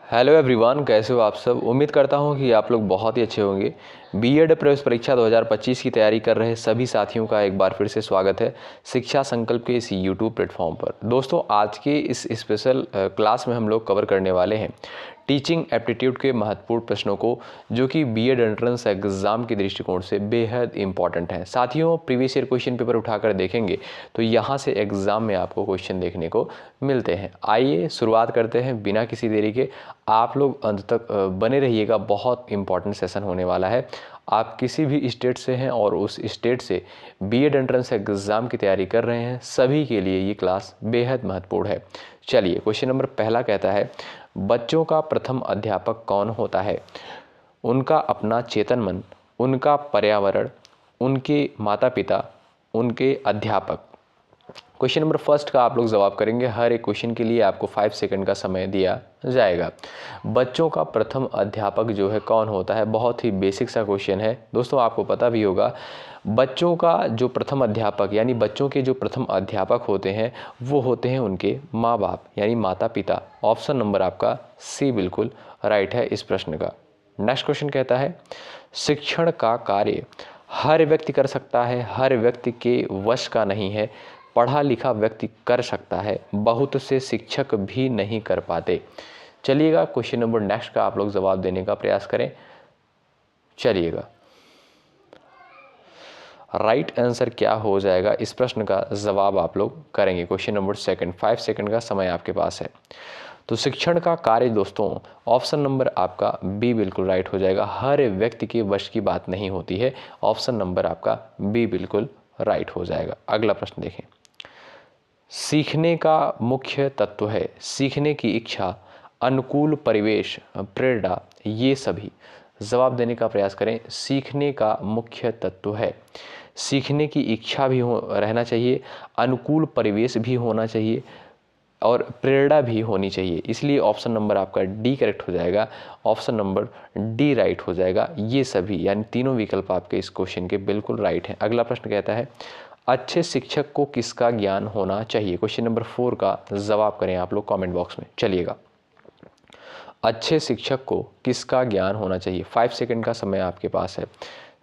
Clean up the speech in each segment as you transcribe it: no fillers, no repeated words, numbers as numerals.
Hello everyone, कैसे हो आप सब। उम्मीद करता हूं कि आप लोग बहुत ही अच्छे होंगे। बीएड प्रवेश परीक्षा 2025 की तैयारी कर रहे सभी साथियों का एक बार फिर से स्वागत है शिक्षा संकल्प के इस यूट्यूब प्लेटफॉर्म पर। दोस्तों, आज के इस स्पेशल क्लास में हम लोग कवर करने वाले हैं टीचिंग एप्टीट्यूड के महत्वपूर्ण प्रश्नों को, जो कि बीएड एंट्रेंस एग्जाम के दृष्टिकोण से बेहद इंपॉर्टेंट है। साथियों, प्रीवियस ईयर क्वेश्चन पेपर उठाकर देखेंगे तो यहाँ से एग्जाम में आपको क्वेश्चन देखने को मिलते हैं। आइए शुरुआत करते हैं बिना किसी देरी के। आप लोग अंत तक बने रहिएगा, बहुत इंपॉर्टेंट सेशन होने वाला है। आप किसी भी स्टेट से हैं और उस स्टेट से बीएड एंट्रेंस एग्जाम की तैयारी कर रहे हैं, सभी के लिए ये क्लास बेहद महत्वपूर्ण है। चलिए, क्वेश्चन नंबर पहला कहता है, बच्चों का प्रथम अध्यापक कौन होता है? उनका अपना चेतन मन, उनका पर्यावरण, उनके माता पिता, उनके अध्यापक। क्वेश्चन नंबर फर्स्ट का आप लोग जवाब करेंगे। हर एक क्वेश्चन के लिए आपको 5 सेकंड का समय दिया जाएगा। बच्चों का प्रथम अध्यापक जो है कौन होता है? बहुत ही बेसिक सा क्वेश्चन है दोस्तों, आपको पता भी होगा। बच्चों का जो प्रथम अध्यापक यानी बच्चों के जो प्रथम अध्यापक होते हैं वो होते हैं उनके माँ बाप यानी माता पिता। ऑप्शन नंबर आपका सी बिल्कुल राइट है इस प्रश्न का। नेक्स्ट क्वेश्चन कहता है, शिक्षण का कार्य हर व्यक्ति कर सकता है, हर व्यक्ति के वश का नहीं है। पढ़ा लिखा व्यक्ति कर सकता है, बहुत से शिक्षक भी नहीं कर पाते। चलिएगा, क्वेश्चन नंबर नेक्स्ट का आप लोग जवाब देने का प्रयास करें। चलिएगा, राइट आंसर क्या हो जाएगा इस प्रश्न का जवाब आप लोग करेंगे। क्वेश्चन नंबर सेकंड, 5 सेकंड का समय आपके पास है। तो शिक्षण का कार्य दोस्तों, ऑप्शन नंबर आपका बी बिल्कुल राइट हो जाएगा। हर व्यक्ति के वश की बात नहीं होती है। ऑप्शन नंबर आपका बी बिल्कुल राइट हो जाएगा। अगला प्रश्न देखें, सीखने का मुख्य तत्व है सीखने की इच्छा, अनुकूल परिवेश, प्रेरणा, ये सभी। जवाब देने का प्रयास करें। सीखने का मुख्य तत्व है, सीखने की इच्छा भी रहना चाहिए, अनुकूल परिवेश भी होना चाहिए और प्रेरणा भी होनी चाहिए। इसलिए ऑप्शन नंबर आपका डी करेक्ट हो जाएगा। ऑप्शन नंबर डी राइट हो जाएगा। ये सभी यानी तीनों विकल्प आपके इस क्वेश्चन के बिल्कुल राइट हैं। अगला प्रश्न कहता है, अच्छे शिक्षक को किसका ज्ञान होना चाहिए? क्वेश्चन नंबर 4 का जवाब करें आप लोग कमेंट बॉक्स में। चलिएगा, अच्छे शिक्षक को किसका ज्ञान होना चाहिए? 5 सेकंड का समय आपके पास है।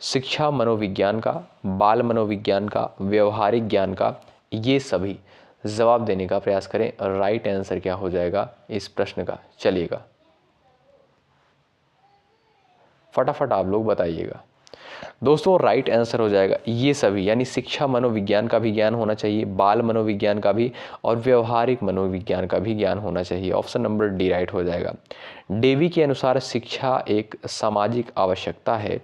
शिक्षा मनोविज्ञान का, बाल मनोविज्ञान का, व्यवहारिक ज्ञान का, ये सभी। जवाब देने का प्रयास करें। राइट आंसर क्या हो जाएगा इस प्रश्न का? चलिएगा, फटाफट आप लोग बताइएगा। दोस्तों, राइट आंसर हो जाएगा ये सभी, यानी शिक्षा मनोविज्ञान का भी ज्ञान होना चाहिए, बाल मनोविज्ञान का भी और व्यवहारिक मनोविज्ञान का भी ज्ञान होना चाहिए। ऑप्शन नंबर डी राइट हो जाएगा। डेवी के अनुसार शिक्षा एक सामाजिक आवश्यकता है,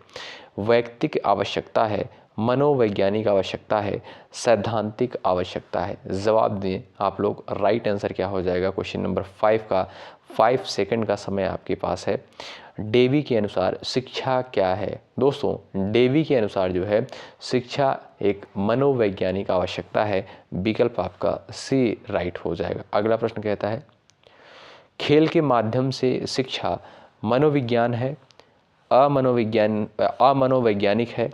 वैयक्तिक आवश्यकता है, मनोवैज्ञानिक आवश्यकता है, सैद्धांतिक आवश्यकता है। जवाब दें आप लोग। राइट आंसर क्या हो जाएगा क्वेश्चन नंबर 5 का? 5 सेकंड का समय आपके पास है। डेवी के अनुसार शिक्षा क्या है? दोस्तों, डेवी के अनुसार जो है शिक्षा एक मनोवैज्ञानिक आवश्यकता है। विकल्प आपका सी राइट हो जाएगा। अगला प्रश्न कहता है, खेल के माध्यम से शिक्षा मनोविज्ञान है, अमनोवैज्ञानिक है,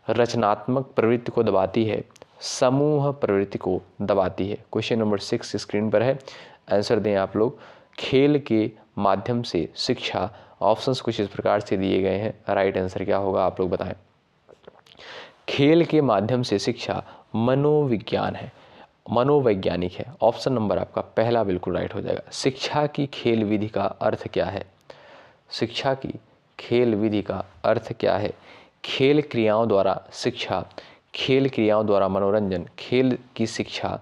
रचनात्मक प्रवृत्ति को दबाती है, समूह प्रवृत्ति को दबाती है। क्वेश्चन नंबर 6 स्क्रीन पर है, आंसर दें आप लोग। खेल के माध्यम से शिक्षा, ऑप्शंस कुछ इस प्रकार से दिए गए हैं। राइट आंसर क्या होगा आप लोग बताएं। खेल के माध्यम से शिक्षा मनोविज्ञान है, मनोवैज्ञानिक है। ऑप्शन नंबर आपका पहला बिल्कुल राइट हो जाएगा। शिक्षा की खेल विधि का अर्थ क्या है? शिक्षा की खेल विधि का अर्थ क्या है? खेल क्रियाओं द्वारा शिक्षा, खेल क्रियाओं द्वारा मनोरंजन, खेल की शिक्षा,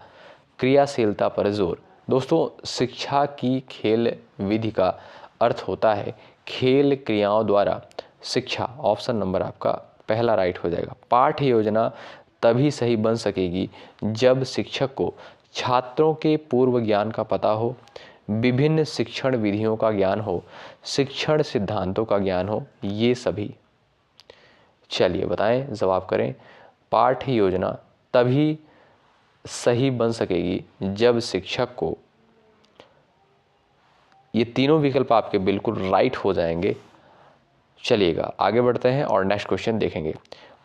क्रियाशीलता पर जोर। दोस्तों, शिक्षा की खेल विधि का अर्थ होता है खेल क्रियाओं द्वारा शिक्षा। ऑप्शन नंबर आपका पहला राइट हो जाएगा। पाठ्य योजना तभी सही बन सकेगी जब शिक्षक को छात्रों के पूर्व ज्ञान का पता हो, विभिन्न शिक्षण विधियों का ज्ञान हो, शिक्षण सिद्धांतों का ज्ञान हो, ये सभी। चलिए बताएं, जवाब करें। पाठ्य योजना तभी सही बन सकेगी जब शिक्षक को, ये तीनों विकल्प आपके बिल्कुल राइट हो जाएंगे। चलिएगा, आगे बढ़ते हैं और नेक्स्ट क्वेश्चन देखेंगे।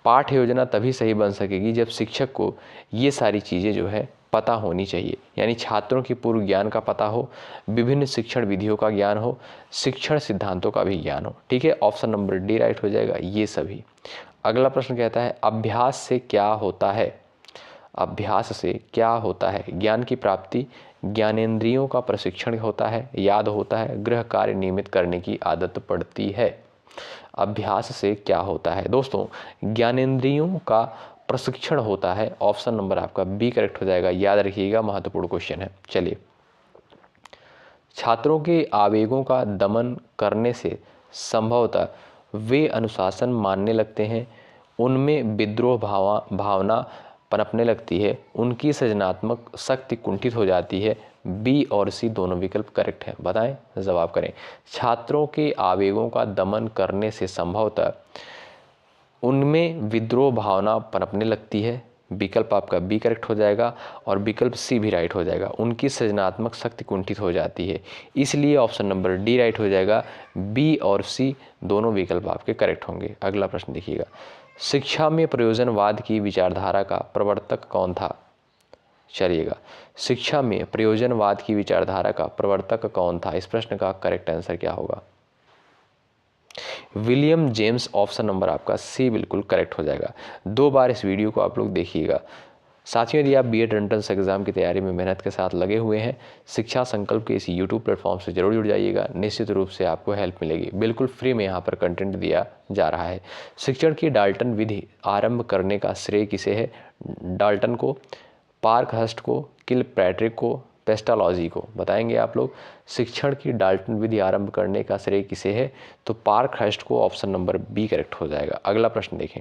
पाठ्य योजना तभी सही बन सकेगी जब शिक्षक को ये सारी चीज़ें जो है पता होनी चाहिए, यानी छात्रों की पूर्व ज्ञान का पता हो, विभिन्न शिक्षण विधियों का ज्ञान हो, शिक्षण सिद्धांतों का भी ज्ञान हो। ठीक है, ऑप्शन नंबर डी राइट हो जाएगा ये सभी। अगला प्रश्न कहता है अभ्यास से क्या होता है। अभ्यास से क्या होता है? ज्ञान की प्राप्ति, ज्ञानेंद्रियों का प्रशिक्षण होता है, याद होता है, गृह कार्य नियमित करने की आदत पड़ती है। अभ्यास से क्या होता है दोस्तों? ज्ञानेंद्रियों का प्रशिक्षण होता है। ऑप्शन नंबर आपका बी करेक्ट हो जाएगा। याद रखिएगा, महत्वपूर्ण क्वेश्चन है। चलिए, छात्रों के आवेगों का दमन करने से संभवतः वे अनुशासन मानने लगते हैं, उनमें विद्रोह भावना पनपने लगती है, उनकी सृजनात्मक शक्ति कुंठित हो जाती है। बी और सी दोनों विकल्प करेक्ट हैं। बताएं, जवाब करें। छात्रों के आवेगों का दमन करने से संभवतः उनमें विद्रोह भावना पनपने लगती है, विकल्प आपका बी करेक्ट हो जाएगा, और विकल्प सी भी राइट हो जाएगा। उनकी सृजनात्मक शक्ति कुंठित हो जाती है, इसलिए ऑप्शन नंबर डी राइट हो जाएगा। बी और सी दोनों विकल्प आपके करेक्ट होंगे। अगला प्रश्न देखिएगा, शिक्षा में प्रयोजनवाद की विचारधारा का प्रवर्तक कौन था? चलिएगा, शिक्षा में प्रयोजनवाद की विचारधारा का प्रवर्तक कौन था? इस प्रश्न का करेक्ट आंसर क्या होगा? William James. ऑप्शन नंबर आपका सी बिल्कुल करेक्ट हो जाएगा। 2 बार इस वीडियो को आप लोग देखिएगा। साथियों, यदि आप बीएड एंट्रेंस एग्जाम की तैयारी में मेहनत के साथ लगे हुए हैं, शिक्षा संकल्प के इस यूट्यूब प्लेटफॉर्म से जरूर जुड़ जाइएगा। निश्चित रूप से आपको हेल्प मिलेगी। बिल्कुल फ्री में यहाँ पर कंटेंट दिया जा रहा है। शिक्षण की डाल्टन विधि आरंभ करने का श्रेय किसे है? डाल्टन को, पार्कहर्स्ट को, किलपैट्रिक को, पेस्टालॉजी को? बताएंगे आप लोग। शिक्षण की डाल्टन विधि आरंभ करने का श्रेय किसे है? तो पार्कहर्स्ट को। ऑप्शन नंबर बी करेक्ट हो जाएगा। अगला प्रश्न देखें,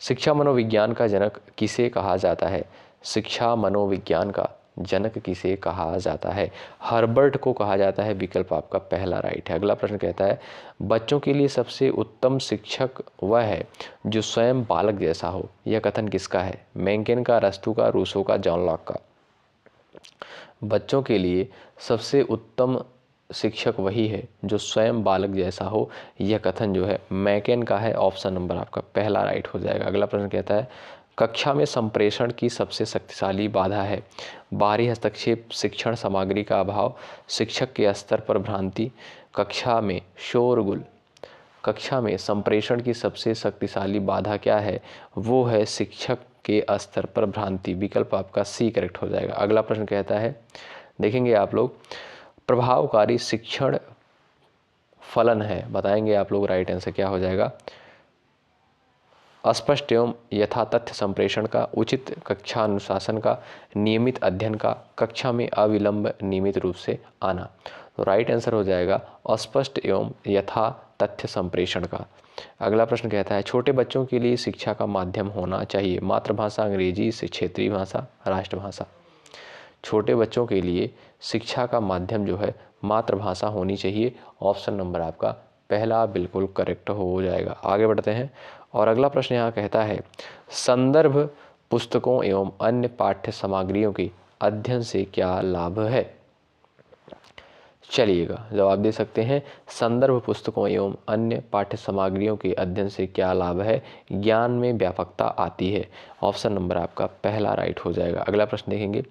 शिक्षा मनोविज्ञान का जनक किसे कहा जाता है? शिक्षा मनोविज्ञान का जनक किसे कहा जाता है? हर्बर्ट को कहा जाता है। विकल्प आपका पहला राइट है। अगला प्रश्न कहता है बच्चों के लिए सबसे उत्तम शिक्षक वह है जो स्वयं बालक जैसा हो। यह कथन किसका है? मेंकेन का, रस्तू का, रूसो का, जॉन लॉक का? बच्चों के लिए सबसे उत्तम शिक्षक वही है जो स्वयं बालक जैसा हो। यह कथन जो है मैकेन का है। ऑप्शन नंबर आपका पहला राइट हो जाएगा। अगला प्रश्न कहता है कक्षा में संप्रेषण की सबसे शक्तिशाली बाधा है। बाहरी हस्तक्षेप, शिक्षण सामग्री का अभाव, शिक्षक के स्तर पर भ्रांति, कक्षा में शोरगुल। कक्षा में संप्रेषण की सबसे शक्तिशाली बाधा क्या है? वो है शिक्षक के स्तर पर भ्रांति। विकल्प आपका सी करेक्ट हो जाएगा। अगला प्रश्न कहता है, देखेंगे आप लोग, प्रभावकारी शिक्षण फलन है। बताएंगे आप लोग राइट आंसर क्या हो जाएगा? अस्पष्ट एवं यथातथ्य संप्रेषण का, उचित कक्षा अनुशासन का, नियमित अध्ययन का, कक्षा में अविलंब नियमित रूप से आना। तो राइट आंसर हो जाएगा अस्पष्ट एवं यथातथ्य संप्रेषण का। अगला प्रश्न कहता है छोटे बच्चों के लिए शिक्षा का माध्यम होना चाहिए मातृभाषा, अंग्रेजी से क्षेत्रीय भाषा, राष्ट्रभाषा? छोटे बच्चों के लिए शिक्षा का माध्यम जो है मातृभाषा होनी चाहिए। ऑप्शन नंबर आपका पहला बिल्कुल करेक्ट हो जाएगा। आगे बढ़ते हैं और अगला प्रश्न यहाँ कहता है संदर्भ पुस्तकों एवं अन्य पाठ्य सामग्रियों के अध्ययन से क्या लाभ है? चलिएगा, जवाब दे सकते हैं संदर्भ पुस्तकों एवं अन्य पाठ्य सामग्रियों के अध्ययन से क्या लाभ है? ज्ञान में व्यापकता आती है। ऑप्शन नंबर आपका पहला राइट हो जाएगा। अगला प्रश्न देखेंगे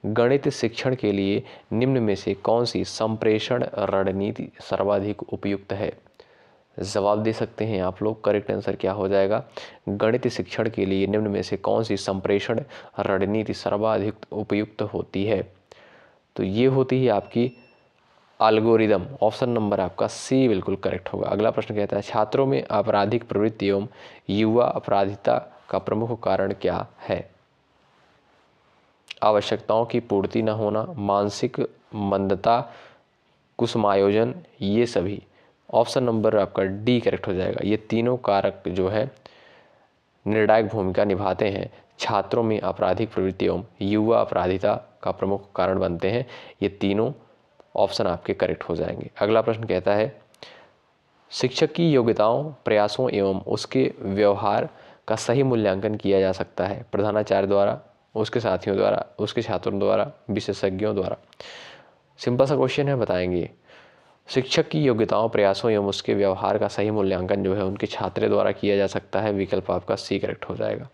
गणित शिक्षण के लिए निम्न में से कौन सी संप्रेषण रणनीति सर्वाधिक उपयुक्त है? जवाब दे सकते हैं आप लोग। करेक्ट आंसर क्या हो जाएगा? गणित शिक्षण के लिए निम्न में से कौन सी संप्रेषण रणनीति सर्वाधिक उपयुक्त होती है? तो ये होती है आपकी एल्गोरिदम। ऑप्शन नंबर आपका सी बिल्कुल करेक्ट होगा। अगला प्रश्न कहता है छात्रों में आपराधिक प्रवृत्ति एवं युवा अपराधिता का प्रमुख कारण क्या है? आवश्यकताओं की पूर्ति न होना, मानसिक मंदता, कुसुमायोजन, ये सभी? ऑप्शन नंबर आपका डी करेक्ट हो जाएगा। ये तीनों कारक जो है निर्णायक भूमिका निभाते हैं छात्रों में आपराधिक प्रवृत्ति एवं युवा अपराधिता का प्रमुख कारण बनते हैं। ये तीनों ऑप्शन आपके करेक्ट हो जाएंगे। अगला प्रश्न कहता है शिक्षक की योग्यताओं, प्रयासों एवं उसके व्यवहार का सही मूल्यांकन किया जा सकता है प्रधानाचार्य द्वारा, उसके साथियों द्वारा, उसके छात्रों द्वारा, विशेषज्ञों द्वारा? सिंपल सा क्वेश्चन है, बताएंगे। शिक्षक की योग्यताओं, प्रयासों एवं उसके व्यवहार का सही मूल्यांकन जो है उनके छात्र द्वारा किया जा सकता है। विकल्प आपका सी करेक्ट हो जाएगा।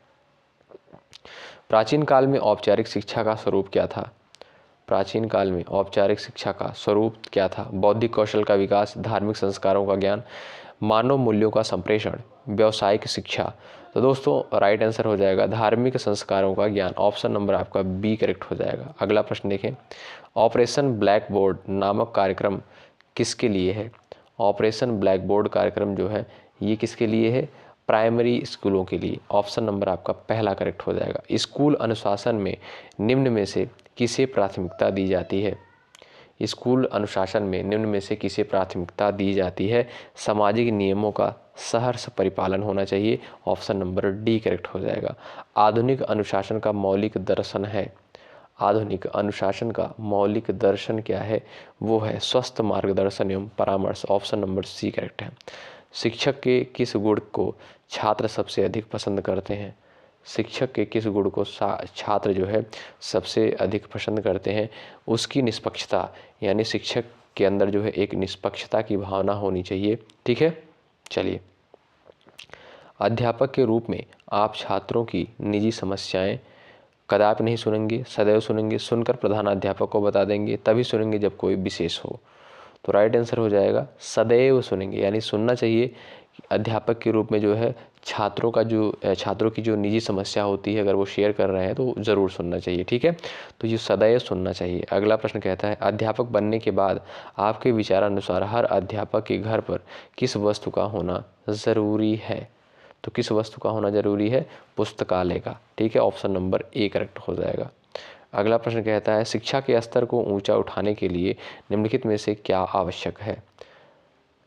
प्राचीन काल में औपचारिक शिक्षा का स्वरूप क्या था? प्राचीन काल में औपचारिक शिक्षा का स्वरूप क्या था? बौद्धिक कौशल का विकास, धार्मिक संस्कारों का ज्ञान, मानव मूल्यों का संप्रेषण, व्यावसायिक शिक्षा। तो दोस्तों राइट आंसर हो जाएगा धार्मिक संस्कारों का ज्ञान। ऑप्शन नंबर आपका बी करेक्ट हो जाएगा। अगला प्रश्न देखें, ऑपरेशन ब्लैक बोर्ड नामक कार्यक्रम किसके लिए है? ऑपरेशन ब्लैक बोर्ड कार्यक्रम जो है ये किसके लिए है? प्राइमरी स्कूलों के लिए। ऑप्शन नंबर आपका पहला करेक्ट हो जाएगा। स्कूल अनुशासन में निम्न में से किसे प्राथमिकता दी जाती है? स्कूल अनुशासन में निम्न में से किसे प्राथमिकता दी जाती है? सामाजिक नियमों का सहर्ष परिपालन होना चाहिए। ऑप्शन नंबर डी करेक्ट हो जाएगा। आधुनिक अनुशासन का मौलिक दर्शन है, आधुनिक अनुशासन का मौलिक दर्शन क्या है? वो है स्वस्थ मार्गदर्शन एवं परामर्श। ऑप्शन नंबर सी करेक्ट है। शिक्षक के किस गुण को छात्र सबसे अधिक पसंद करते हैं? शिक्षक के किस गुण को छात्र जो है सबसे अधिक पसंद करते हैं? उसकी निष्पक्षता, यानी शिक्षक के अंदर जो है एक निष्पक्षता की भावना होनी चाहिए। ठीक है, चलिए। अध्यापक के रूप में आप छात्रों की निजी समस्याएं कदापि नहीं सुनेंगे, सदैव सुनेंगे। सुनकर प्रधानाध्यापक को बता देंगे, तभी सुनेंगे जब कोई विशेष हो। तो राइट आंसर हो जाएगा सदैव सुनेंगे, यानी सुनना चाहिए। अध्यापक के रूप में जो है छात्रों की जो निजी समस्या होती है अगर वो शेयर कर रहे हैं तो ज़रूर सुनना चाहिए। ठीक है, तो ये सदैव सुनना चाहिए। अगला प्रश्न कहता है, अध्यापक बनने के बाद आपके विचारानुसार हर अध्यापक के घर पर किस वस्तु का होना ज़रूरी है? तो किस वस्तु का होना जरूरी है? पुस्तकालय का। ठीक है, ऑप्शन नंबर ए करेक्ट हो जाएगा। अगला प्रश्न कहता है, शिक्षा के स्तर को ऊंचा उठाने के लिए निम्नलिखित में से क्या आवश्यक है?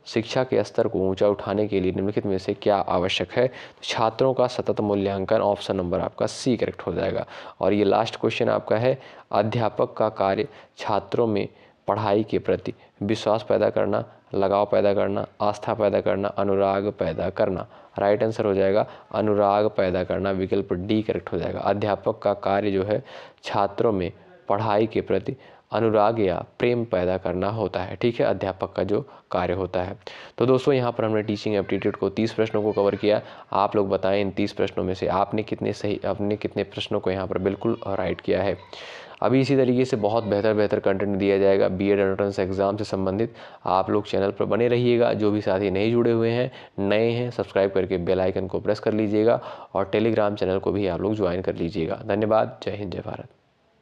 शिक्षा के स्तर को ऊंचा उठाने के लिए निम्नलिखित में से क्या आवश्यक है? छात्रों का सतत मूल्यांकन। ऑप्शन नंबर आपका सी करेक्ट हो जाएगा। और ये लास्ट क्वेश्चन आपका है, अध्यापक का कार्य छात्रों में पढ़ाई के प्रति विश्वास पैदा करना, लगाव पैदा करना, आस्था पैदा करना, अनुराग पैदा करना। राइट आंसर हो जाएगा अनुराग पैदा करना। विकल्प डी करेक्ट हो जाएगा। अध्यापक का कार्य जो है छात्रों में पढ़ाई के प्रति अनुराग या प्रेम पैदा करना होता है। ठीक है, अध्यापक का जो कार्य होता है। तो दोस्तों यहाँ पर हमने टीचिंग एप्टीट्यूड को 30 प्रश्नों को कवर किया। आप लोग बताएं इन 30 प्रश्नों में से आपने कितने प्रश्नों को यहाँ पर बिल्कुल राइट किया है। अभी इसी तरीके से बहुत बेहतर कंटेंट दिया जाएगा बीएड एंट्रेंस एग्जाम से संबंधित। आप लोग चैनल पर बने रहिएगा। जो भी साथी नहीं जुड़े हुए हैं, नए हैं, सब्सक्राइब करके बेल आइकन को प्रेस कर लीजिएगा और टेलीग्राम चैनल को भी आप लोग ज्वाइन कर लीजिएगा। धन्यवाद। जय हिंद, जय भारत।